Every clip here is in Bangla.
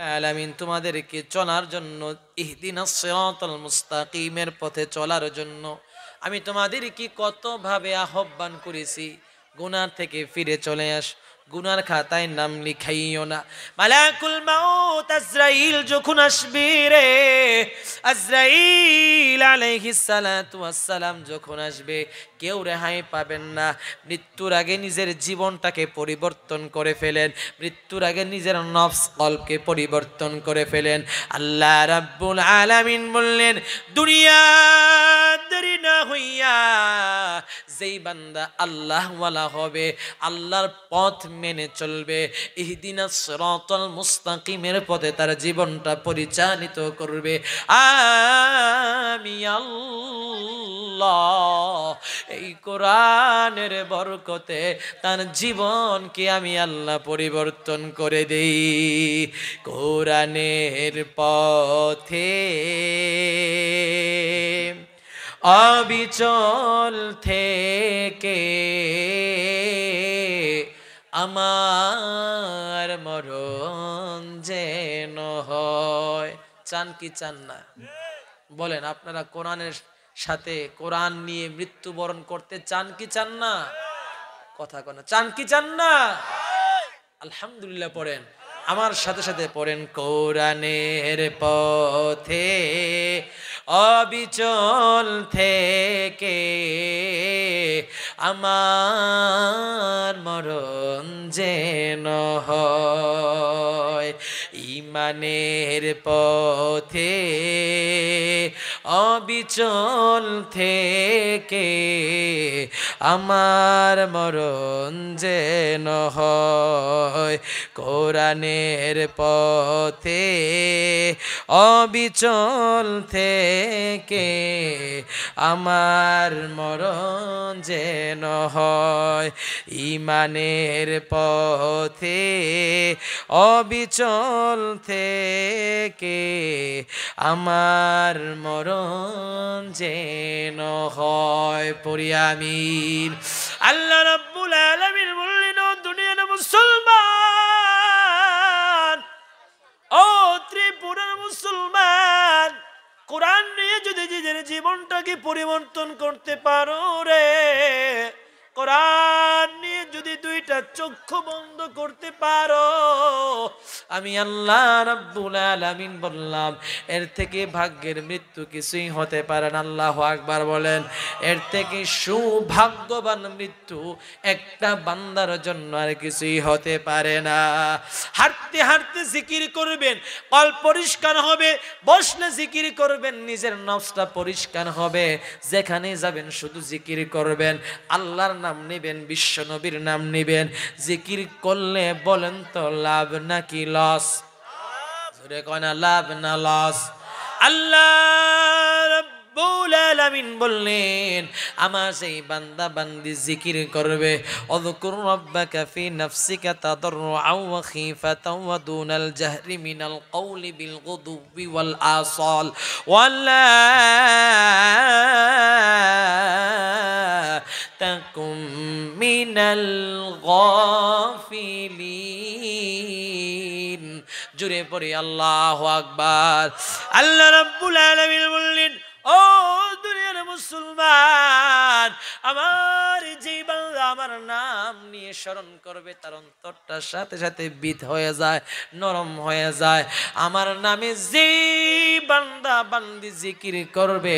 আলামিন তোমাদেরকে চলার জন্য ইহদিনাস সিরাতাল মুস্তাকিমের পথে চলার জন্য আমি তোমাদেরকে কতভাবে আহ্বান করেছি। গুনাহ থেকে ফিরে চলে আস, গুনার খাতায় নাম লিখাইও না। মালাকুল মাউত আজরাইল যখন আসবে রে, আজরাইল আলাইহিস সালাতু ওয়াস সালাম যখন আসবে, কেউ রেহাই পাবেন না। মৃত্যুর আগে নিজের জীবনটাকে পরিবর্তন করে ফেলেন, মৃত্যুর আগে নিজের নফস কলবকে পরিবর্তন করে ফেলেন। আল্লাহ রাব্বুল আলামিন বললেন, দুনিয়াদারি না হইয়া যেই বান্দা আল্লাহ ওয়ালা হবে, আল্লাহর পথ মেনে চলবে, ইহদিনাস সিরাতাল মুস্তাকিমের পথে তার জীবনটা পরিচালিত করবে, আমি আল্লাহ এই কোরআনের বরকতে তার জীবনকে আমি আল্লাহ পরিবর্তন করে দেই। কোরআনের পথে অবিচল থেকে আমার মরণ যেন হয়। চান কি চান না বলেন? আপনারা কোরআনের সাথে, কোরআন নিয়ে মৃত্যুবরণ করতে চান কি চান না? কথা কোন চান কি চান না? আলহামদুলিল্লাহ পড়েন, আমার সাথে সাথে পড়েন। কোরআনের পথে অবিচল থেকে আমার মরণ যেন হয়। ইমানের পথে অবিচল থেকে আমার মরণ যেন হয়। কোরআনের পথে অবিচল থেকে আমার মরণ যেন হয়। ইমানের পথে অবিচল থেকে আমার মরণ যেন হয়। পড়ি আমিন। আল্লাহ রাব্বুল আলামিন বললেন, ও দুনিয়ার মুসলমান, ও ত্রিপুরার মুসলমান, কোরআন নিয়ে যদি নিজের জীবনটাকে পরিবর্তন করতে পারো রে, কোরআন নিয়ে যদি দুইটা চক্ষু বন্ধ করতে পারো, আমি আল্লাহ রাব্বুল আলামিন বললাম এর থেকে ভাগ্যের মৃত্যু কিছুই হতে পারে না। আল্লাহু আকবার বলেন। এর থেকে সৌভাগ্যবান মৃত্যু একটা বান্দার জন্য আর কিছুই হতে পারে না। হাঁটতে হাঁটতে জিকির করবেন, কল পরিষ্কার হবে। বসলে জিকির করবেন, নিজের নফসটা পরিষ্কার হবে। যেখানে যাবেন শুধু জিকির করবেন, আল্লাহর নাম নেবেন, বিশ্ব নবীর নাম নেবেন। জিকির করলে বলেন তো লাভ নাকি লস? জোরে কয় না, লাভ না লস? আল্লাহ রাব্বুল আলামিন বললেন, আমার সেই বান্দা বান্দি জিকির করবে। অযকুর রাব্বাকা ফি নাফসিকা তাদাররুআ ওয়া খীফাতাও ওয়া দুনাল জাহরি মিনাল কওলি বিল গুদুবি ওয়াল আসাল ওয়ালা তাকুম মিনাল গাফিলিন। জুড়ে পড়ি আল্লাহু আকবার। আল্লাহ রাব্বুল আলামিন বললেন, ও দুনিয়ার মুসলমান, আমার যে বান্দা আমার নাম নিয়ে স্মরণ করবে, তার অন্তরটা সাথে সাথে বিদ হয়ে যায়, নরম হয়ে যায়। আমার নামে যে বান্দা বান্দি জিকির করবে,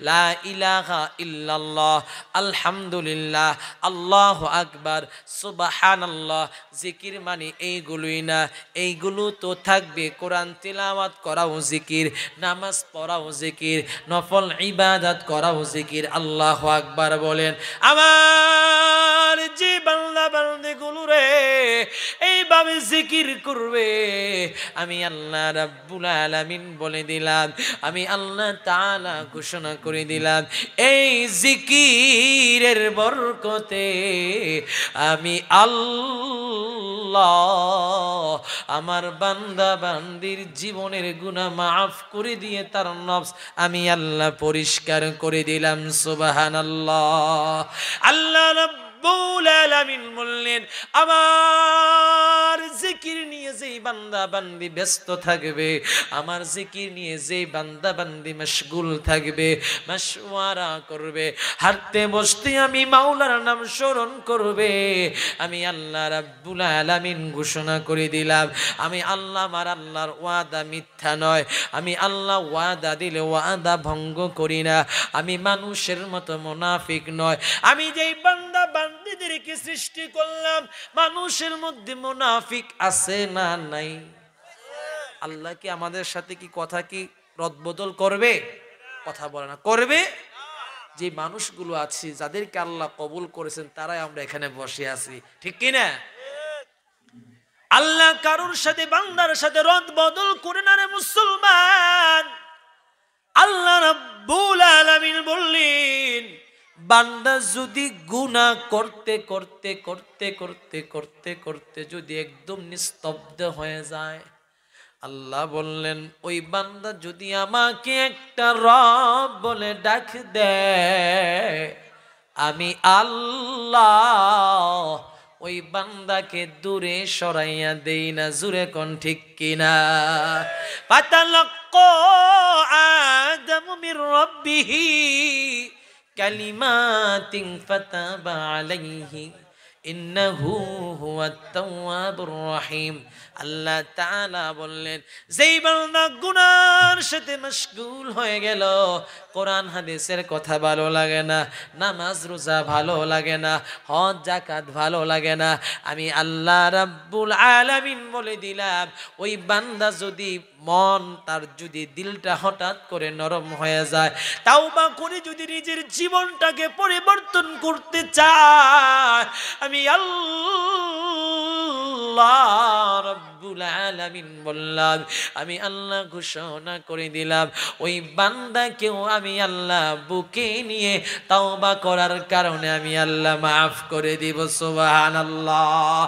লা ইলাহা ইল্লাল্লাহ, আলহামদুলিল্লাহ, আল্লাহু আকবার, সুবহানাল্লাহ, জিকির মানে এইগুলোই না। এইগুলো তো থাকবে, কোরআন তিলাওয়াত করাও জিকির, নামাজ পড়াও জিকির, নফল ইবাদত করাও জিকির। আল্লাহু আকবার বলেন। আমার যে বান্দা বান্দিগুলো রে এইভাবে জিকির করবে, আমি আল্লাহ রাব্বুল আলামিন বলে দিলাম, আমি আল্লাহ তাআলা ঘোষণা করে দিলাম, এই জিকিরের বরকতে আমি আল্লাহ আমার বান্দা বান্দির জীবনের গুনাহ মাফ করে দিয়ে তার নফস আমি আল্লাহ পরিষ্কার করে দিলাম। সুবহানাল্লাহ। আল্লাহ রব্বুল আলামিন বললেন আমার জিকির নিয়ে যেই বান্দা বান্দি ব্যস্ত থাকবে, আমার জিকির নিয়ে যেই বান্দা বান্দি মশগুল থাকবে, মাশওয়ারা করবে, হাঁটতে বসতে আমি মাওলার নাম স্মরণ করবে, আমি আল্লাহ রাব্বুল আলামিন ঘোষণা করে দিলাম, আমি আল্লাহ, আমার আল্লাহর ওয়াদা মিথ্যা নয়, আমি আল্লাহ ওয়াদা দিলে ওয়াদা ভঙ্গ করি না, আমি মানুষের মতো মুনাফিক নয়। আমি যেই বান্দা বান্দীদেরকে সৃষ্টি করলাম, মানুষের মধ্যে মুনাফিক আছে না নাই? আল্লাহ কি আমাদের সাথে কি কথা কি রদবদল করবে? কথা বলে না, করবে। যে মানুষগুলো আছে যাদেরকে আল্লাহ কবুল করেছেন তারাই আমরা এখানে বসে আছি, ঠিক কি না? আল্লাহ কারোর সাথে বান্দার সাথে রদবদল করে না রে মুসলমান। আল্লাহ রাব্বুল আলামিন বললেন বান্দা যদি গুনাহ করতে করতে করতে করতে করতে করতে যদি একদম নিস্তব্ধ হয়ে যায়, আল্লাহ বললেন ওই বান্দা যদি আমাকে একটা রব বলে ডাক দেয়, আমি আল্লাহ ওই বান্দাকে দূরে সরাইয়া দেই না। জুরে কোন ঠিক কিনা? ফাতালাক্কা আদামু মির রাব্বিহি কালিমাতিন ফাতাবা আলাইহি ইন্নাহু হুয়াত তাওয়াবুর রহিম। আল্লাহ তাআলা বললেন যেই বান্দা গুনার সাথে মশগুল হয়ে গেল, কোরআন হাদিসের কথা ভালো লাগে না, নামাজ রোজা ভালো লাগে না, হজ যাকাত ভালো লাগে না, আমি আল্লাহ রাব্বুল আলামিন বলে দিলাম ওই বান্দা যদি মন তার যদি দিলটা হঠাৎ করে নরম হয়ে যায়, তাওবা করে যদি নিজের জীবনটাকে পরিবর্তন করতে চায়, আমি আল্লাহ রাব্বুল আলামিন বললাম, আমি আল্লাহ ঘোষণা করে দিলাম ওই বান্দাকেও আমি আল্লাহ বুকে নিয়ে তাওবা করার কারণে আমি আল্লাহ মাফ করে দিব। সুবহানাল্লাহ।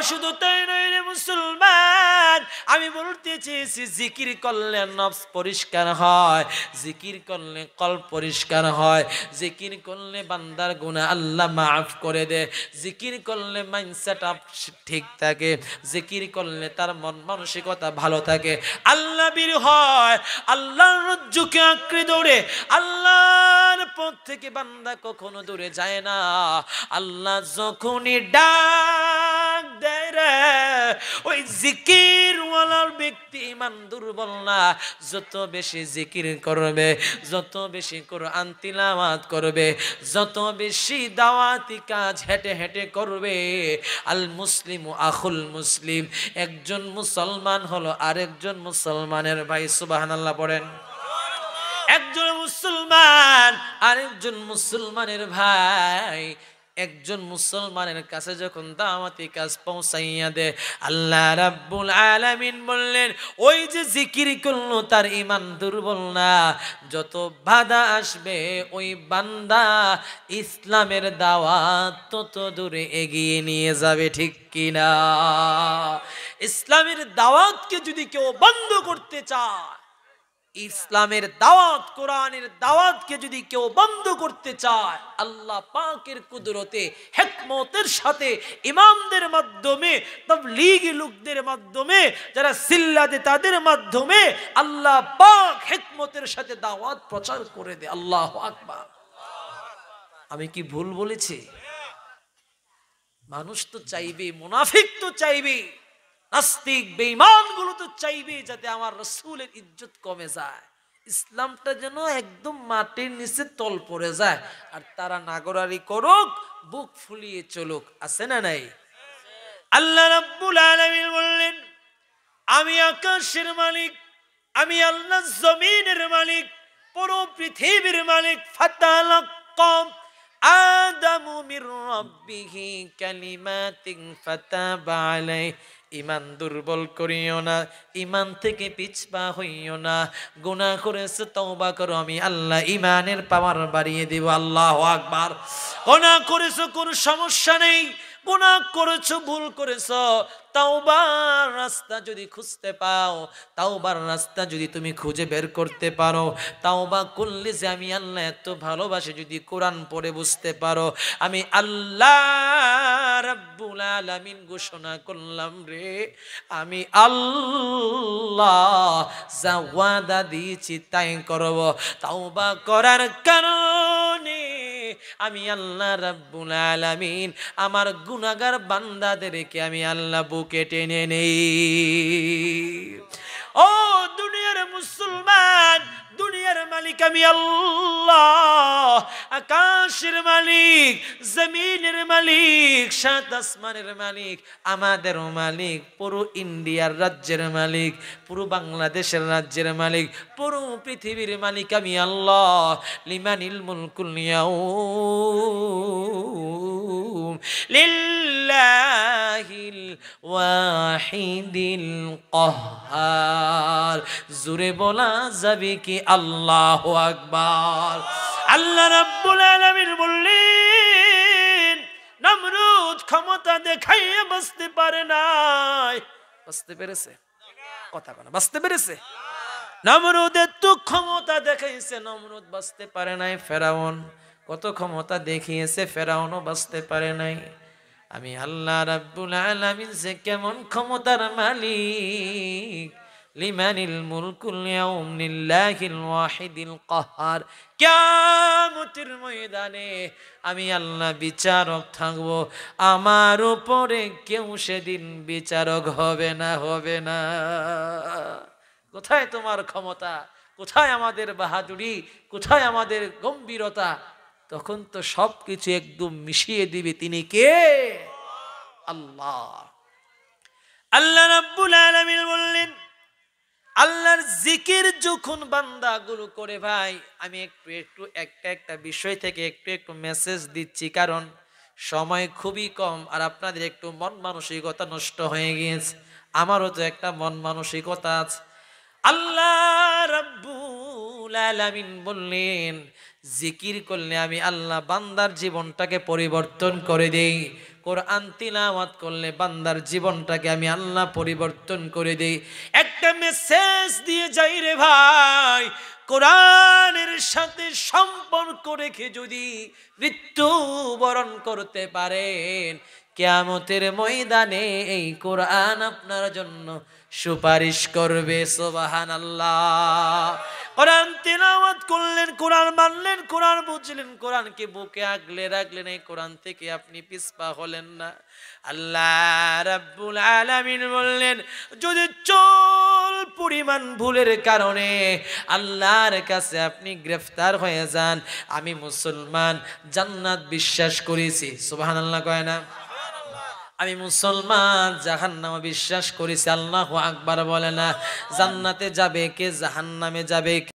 শুধু তাই নয় রে মুসলমান, আমি বলতে চেয়েছি জিকির করলে নফস পরিষ্কার হয়, জিকির করলে কলব পরিষ্কার হয়, জিকির করলে বান্দার গুনাহ আল্লাহ মাফ করে দেয়, জিকির করলে মাইন্ডসেট আপ ঠিক থাকে, জিকির করলে তার মন মানসিকতা ভালো থাকে, আল্লাহ বীর হয়, আল্লাহর রজ্জুকে আঁকড়ে ধরে আল্লাহর পথ থেকে বান্দা কখনো দূরে যায় না। আল্লাহ যখনই ডাক দেয় রে, ওই জিকির ওয়ালার ব্যক্তি ইমান দুর্বল না, যত বেশি জিকির করবে, যত বেশি কোরআন তিলাওয়াত করবে, যত বেশি দাওয়াতি কাজ হেঁটে হেঁটে করবে, আল মুসলিমু আখুল মুসলিম, একজন মুসলমান হলো আরেকজন মুসলমানের ভাই। সুবহানাল্লাহ পড়েন। একজন মুসলমান আরেকজন মুসলমানের ভাই। একজন মুসলমানের কাছে যখন দাওয়াতি কাজ পৌঁছাইয়া দে, আল্লাহ রাব্বুল আলামিন বললেন ওই যে জিকির করলো তার ঈমান দুর্বল না, যত বাধা আসবে ওই বান্দা ইসলামের দাওয়াত তত দূরে এগিয়ে নিয়ে যাবে, ঠিক কিনা? ইসলামের দাওয়াতকে যদি কেউ বন্ধ করতে চায়, ইসলামের দাওয়াত কোরআনের দাওয়াতকে যদি কেউ বন্ধ করতে চায়, আল্লাহ পাকের কুদরতে হিকমতের সাথে ইমামদের মাধ্যমে, তাবলীগী লোকদের মাধ্যমে, যারা সিল্লাতে তাদের মাধ্যমে আল্লাহ পাক হিকমতের সাথে দাওয়াত প্রচার করে দেয়। আল্লাহু আকবার। আমি কি ভুল বলেছি? মানুষ তো চাইবে, মুনাফিক তো চাইবে, নাস্তিক বেঈমান গুলো তো চাইবে যাতে আমার রাসূলের ইজ্জত কমে যায়, ইসলামটা যেন একদম মাটির নিচে তল পড়ে যায়, আর তারা নাগরারি করুক, বুক ফুলিয়ে চলুক। আছে না নাই? আল্লাহ রাব্বুল আলামিন বললেন আমি আকাশের মালিক, আমি আল্লাহ জমিনের মালিক, পুরো পৃথিবীর মালিক। ফাতালাক্কা আদামু মির রাব্বিহি কালিমাতিন ফাতাবা আলাইহি। ইমান দুর্বল করিও না, ইমান থেকে পিছপা হইও না, গুনাহ করেছে তওবা করো, আমি আল্লাহ ইমানের পাওয়ার বাড়িয়ে দিব। আল্লাহু আকবার। গুনাহ করেছো কোনো সমস্যা নেই, গুনাহ করেছো, ভুল করেছো, তাওবার রাস্তা যদি খুঁজতে পাও, তাওবার রাস্তা যদি তুমি খুঁজে বের করতে পারো, তাওবা করলে যে আমি আল্লাহ এত ভালোবাসি যদি কোরআন পড়ে বুঝতে পারো, আমি আল্লাহ রাব্বুল আলামিন ঘোষণা করলাম রে, আমি আল্লাহ যা ওয়াদা দিয়েছি তাই করব। তাওবা করার কারণে আমি আল্লাহ রাব্বুল আলামিন আমার গুনাহগার বান্দাদেরকে আমি আল্লাহ বুকে টেনে নেই। ও দুনিয়ার মুসলমান, দুনিয়ার মালিক আমি আল্লাহ, আকাশের মালিক, জমিনের মালিক, সাত আসমানের মালিক, আমাদের মালিক, পুরো ইন্ডিয়ার রাজ্যের মালিক, পুরো বাংলাদেশের রাজ্যের মালিক, পুরো পৃথিবীর মালিক আমি আল্লাহ। লিমানিল মুলকুল ইয়াউম লিল্লাহিল ওয়াহিদিল কাহ্হার। জোরে বলা যাবে কি আল্লাহু আকবার। আল্লাহ রাব্বুল আলামিন বললেন, নমরুদ ক্ষমতা দেখাইয়ে বাঁচতে পারে নাই। বাঁচতে পেরেছে? কথা বলে বাঁচতে পেরেছে? নমরুদের তো ক্ষমতা দেখাইছে, নমরুদ বাঁচতে পারে নাই। ফেরাউন কত ক্ষমতা দেখিয়েছে, ফেরাউনও বাঁচতে পারে নাই। আমি আল্লাহ রাব্বুল আলামিন যে কেমন ক্ষমতার মালিক। লিমানিল মুলকুল ইয়াউম লিল্লাহিল ওয়াহিদিল কাহ্হার। কিয়ামতের ময়দানে আমি আল্লাহ বিচারক থাকব, আমার উপরে কেউ সেদিন বিচারক হবে না, হবে না। কোথায় তোমার ক্ষমতা, কোথায় আমাদের বাহাদুরি, কোথায় আমাদের গম্ভীরতা? তখন তো সবকিছু একদম মিশিয়ে দিবে তিনি কে? আল্লাহ। আল্লাহ রাব্বুল আলামিন বললেন, আল্লাহর জিকির যখন বান্দাগুলো করে, ভাই আমি একটু একটু একটা বিষয় থেকে একটু মেসেজ দিচ্ছি, কারণ সময় খুবই কম আর আপনাদের একটু মন মানসিকতা নষ্ট হয়ে গিয়েছে, আমারও তো একটা মন মানসিকতা আছে। আল্লাহ রাব্বুল আলামিন বললেন, জিকির করলে আমি আল্লাহ বান্দার জীবনটাকে পরিবর্তন করে দেই। কোরআন তিলাওয়াত করলে বান্দার জীবনটাকে আমি আল্লাহ পরিবর্তন করে দেই। একটা মেসেজ দিয়ে যাই রে ভাই, কোরআনের সাথে সম্পর্ক রেখে যদি মৃত্যুবরণ করতে পারেন, কিয়ামতের ময়দানে এই কোরআন আপনার জন্য সুপারিশ করবে। সুবহানাল্লাহ। কোরআন তিলাওয়াত করলেন, কোরআন মানলেন, কোরআন বুঝলেন, কোরআনকে বুকে আগলে রাখলেন, এই কোরআন থেকে আপনি পিছপা হলেন না। আল্লাহ রাব্বুল আলামিন বললেন, যদি চুল পরিমাণ ভুলের কারণে আল্লাহর কাছে আপনি গ্রেফতার হয়ে যান, আমি মুসলমান জান্নাত বিশ্বাস করেছি। সুবহানাল্লাহ কয় না? আমি মুসলমান জাহান্নামে বিশ্বাস করেছি। আল্লাহু আকবার বলে না? জান্নাতে যাবে কে, জাহান্নামে যাবে কে?